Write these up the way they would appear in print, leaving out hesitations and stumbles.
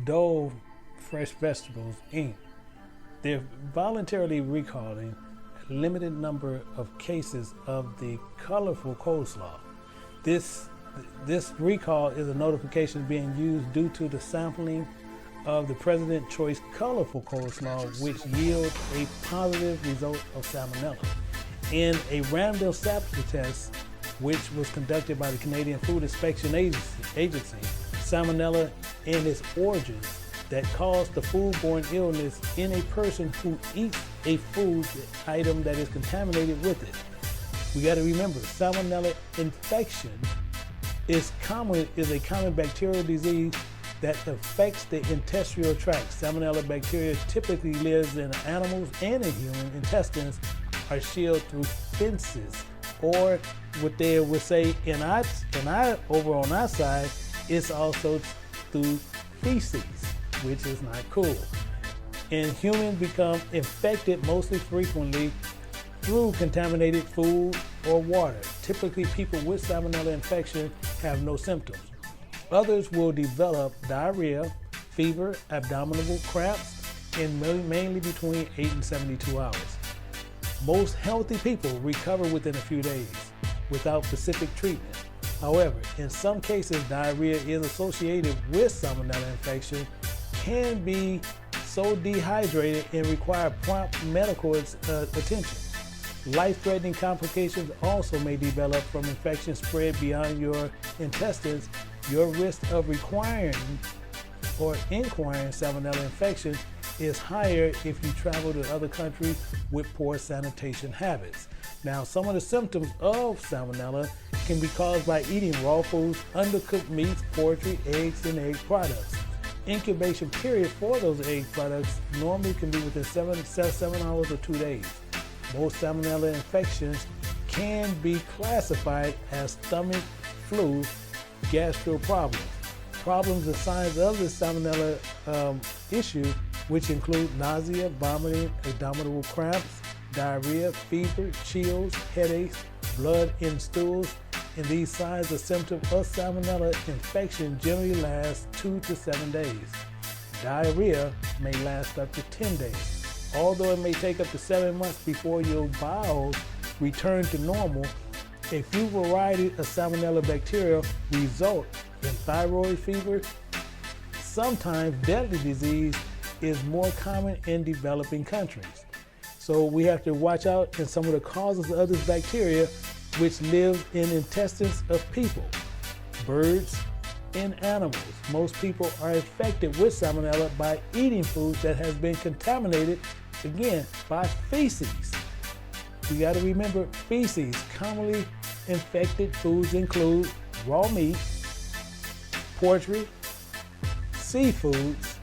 Dole Fresh Vegetables, Inc. They're voluntarily recalling a limited number of cases of the colorful coleslaw. This recall is a notification being used due to the sampling of the President Choice Colorful Coleslaw, which yields a positive result of salmonella. In a random sample test, which was conducted by the Canadian Food Inspection Agency, salmonella and its origins that caused the foodborne illness in a person who eats a food item that is contaminated with it. We got to remember, salmonella infection is a common bacterial disease that affects the intestinal tract. Salmonella bacteria typically lives in animals and in human intestines, are shielded through feces, or what they would say over on our side, it's also through feces, which is not cool. And humans become infected mostly frequently through contaminated food or water. Typically, people with salmonella infection have no symptoms. Others will develop diarrhea, fever, abdominal cramps, and mainly between 8 and 72 hours. Most healthy people recover within a few days without specific treatment. However, in some cases, diarrhea is associated with salmonella infection, can be so dehydrated and require prompt medical attention. Life-threatening complications also may develop from infection spread beyond your intestines. Your risk of acquiring salmonella infection is higher if you travel to other countries with poor sanitation habits. Now, some of the symptoms of salmonella can be caused by eating raw foods, undercooked meats, poultry, eggs, and egg products. Incubation period for those egg products normally can be within 7 hours or 2 days. Most salmonella infections can be classified as stomach, flu, gastro problems. Problems and signs of the salmonella issue, which include nausea, vomiting, abdominal cramps, diarrhea, fever, chills, headaches, blood in stools, and these signs or symptoms of salmonella infection generally last 2 to 7 days. Diarrhea may last up to 10 days. Although it may take up to 7 months before your bowels return to normal, a few varieties of salmonella bacteria result in thyroid fever. Sometimes deadly disease is more common in developing countries. So we have to watch out in some of the causes of this bacteria, which lives in intestines of people, birds, and animals. Most people are infected with salmonella by eating foods that has been contaminated, again, by feces. We got to remember feces. Commonly infected foods include raw meat, poultry, seafoods.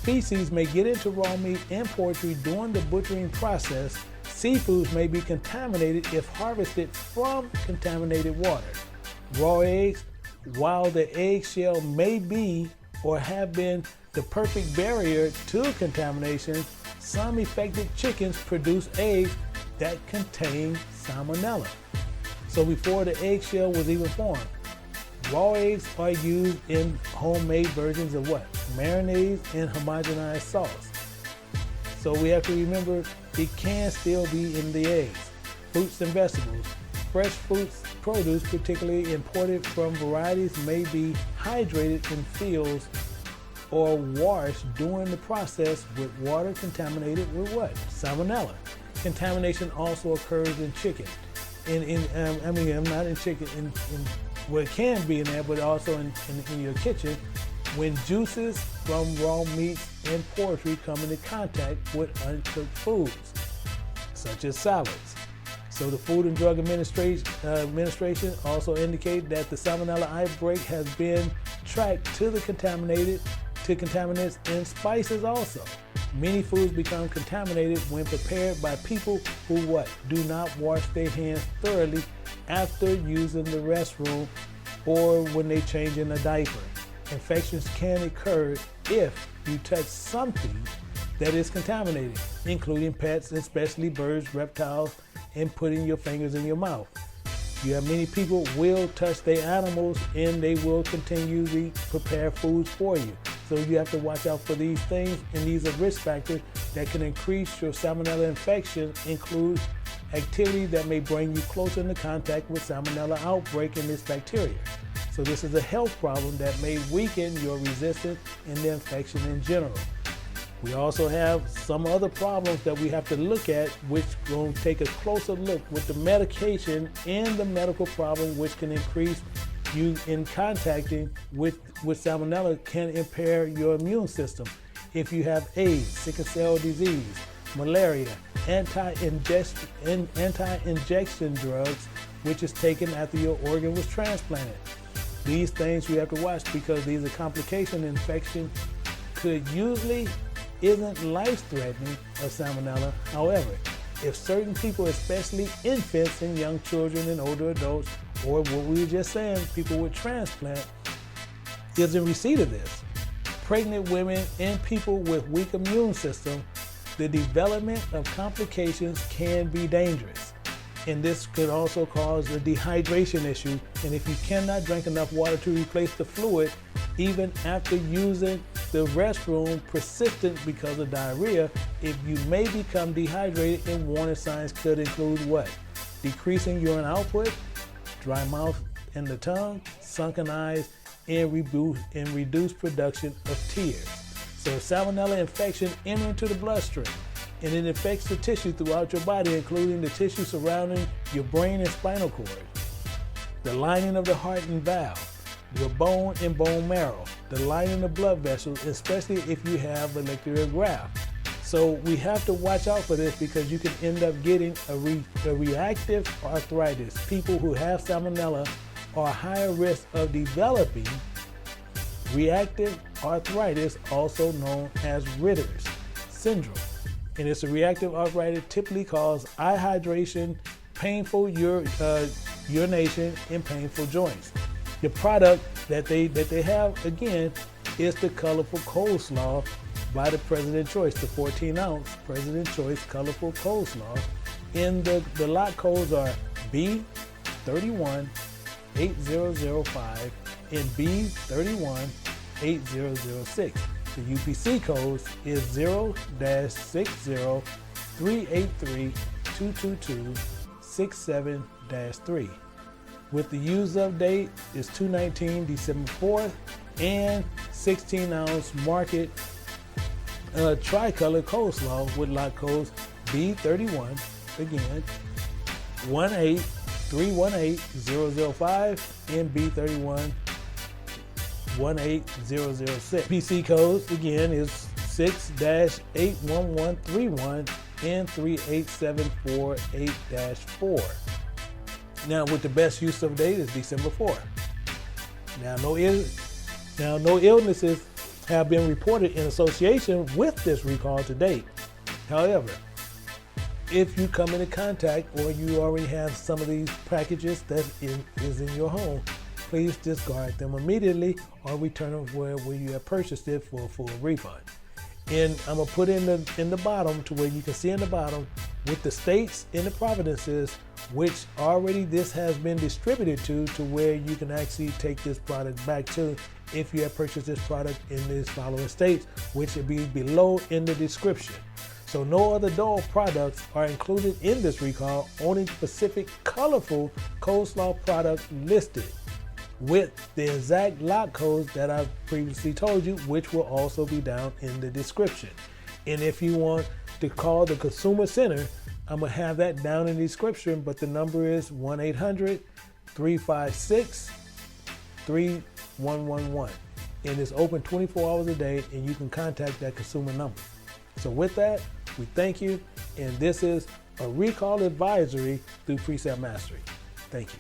Feces may get into raw meat and poultry during the butchering process. Seafoods may be contaminated if harvested from contaminated water. Raw eggs, while the eggshell may be or have been the perfect barrier to contamination, some infected chickens produce eggs that contain salmonella. So before the eggshell was even formed, raw eggs are used in homemade versions of what? Marinades and homogenized sauce. So we have to remember it can still be in the eggs. Fruits and vegetables. Fresh fruits, produce, particularly imported from varieties, may be hydrated in fields or washed during the process with water contaminated with what? Salmonella. Contamination also occurs in chicken. Not in chicken, well, it can be in there, but also in your kitchen, when juices from raw meats and poultry come into contact with uncooked foods, such as salads. So the Food and Drug Administration also indicated that the salmonella outbreak has been tracked to contaminants in spices also. Many foods become contaminated when prepared by people who do not wash their hands thoroughly after using the restroom or when they change in a diaper. Infections can occur if you touch something that is contaminated, including pets, especially birds, reptiles, and putting your fingers in your mouth. You have many people will touch their animals and they will continually prepare foods for you. So you have to watch out for these things, and these are risk factors that can increase your salmonella infection. Include activity that may bring you closer into contact with salmonella outbreak in this bacteria. So this is a health problem that may weaken your resistance in the infection in general. We also have some other problems that we have to look at, which will take a closer look with the medication and the medical problem, which can increase you in contacting with salmonella, can impair your immune system. If you have AIDS, sickle cell disease, malaria, anti-injection drugs, which is taken after your organ was transplanted. These things we have to watch because these are complication. Infection could usually isn't life-threatening of salmonella. However, if certain people, especially infants and young children and older adults, or what we were just saying, people with transplant, is in receipt of this, pregnant women and people with weak immune system, the development of complications can be dangerous. And this could also cause a dehydration issue. And if you cannot drink enough water to replace the fluid, even after using the restroom persistent because of diarrhea, if you may become dehydrated, and warning signs could include what? Decreasing urine output, dry mouth and the tongue, sunken eyes, and reduced production of tears. So salmonella infection enter into the bloodstream, and it affects the tissue throughout your body, including the tissue surrounding your brain and spinal cord, the lining of the heart and valve, your bone and bone marrow, the lining of blood vessels, especially if you have molecular graft. So we have to watch out for this because you can end up getting a reactive arthritis. People who have salmonella are higher risk of developing reactive arthritis, also known as Ritter's syndrome. And it's a reactive arthritis typically causes eye hydration, painful urination, and painful joints. The product that they have, again, is the colorful Coleslaw by the President Choice, the 14-ounce President Choice colorful Coleslaw. And the lot codes are B318005 and B318006. The UPC code is 0-60383222267-3. With the use of date is 2/19 December 4th, and 16-ounce market tricolor Coleslaw with lot codes B31, again, 18318-005 and B31 18006. PC codes again is 6-81131 and 38748-4. Now, with the best use of date is December 4th. Now, no illnesses have been reported in association with this recall to date. However, if you come into contact or you already have some of these packages that is in your home, please discard them immediately or return them where you have purchased it for a full refund. And I'm gonna put in the bottom to where you can see in the bottom with the states and the provinces which already this has been distributed to where you can actually take this product back to if you have purchased this product in these following states, which will be below in the description. So no other Dole products are included in this recall, only specific colorful Coleslaw product listed with the exact lot codes that I've previously told you, which will also be down in the description. And if you want to call the Consumer Center, I'm gonna have that down in the description, but the number is 1-800-356-3111. And it's open 24 hours a day, and you can contact that consumer number. So with that, we thank you, and this is a recall advisory through Precept Mastery. Thank you.